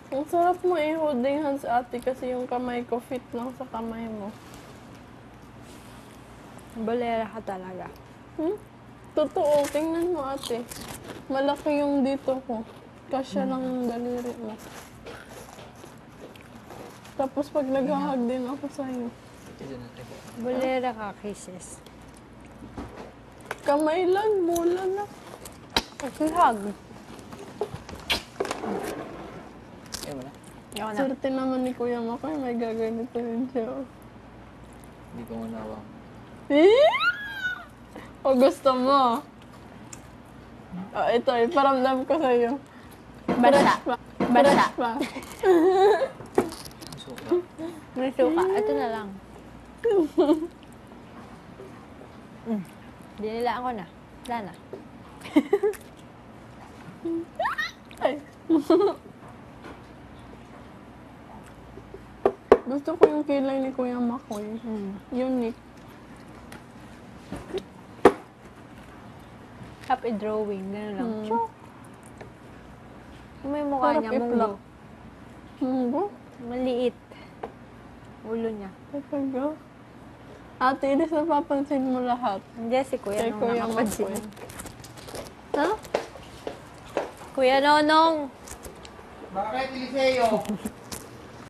Ang sarap mo i-holding hands, ate, kasi yung kamay ko fit lang sa kamay mo. Bolera ka talaga. Totoo, tingnan mo, ate. Malaki yung dito ko. Kasya lang yung daliri mo. Tapos pag naghahag din ako sa'yo. Bolera ka, kisses. Kamay lang, bola na. Okay, hug. Ayaw mo na? Ayaw na. Swerte naman ni Kuya Makoy, may gaganito rin siya. Hindi ko manawa. O gusto mo? O, ito, iparamdam ko sa'yo. Basa. Basa. Pa. Suka. May suka. Ito na lang. Dinilaan ko na. Wala na. Ay. Gusto ko yung kilay ni Kuya Makoy. Unique. Happy drawing. Ganun lang. Mm. May mukha Sarap niya, i-pluck. munggo. Munggo? Maliit. Ulo niya. Talaga? Ate, ilis napapansin mo lahat. Hindi, si Kuya Kay Nong Kuya nakapansin. Makoy. Ha? Kuya Nonong! Bakit, Eliseo?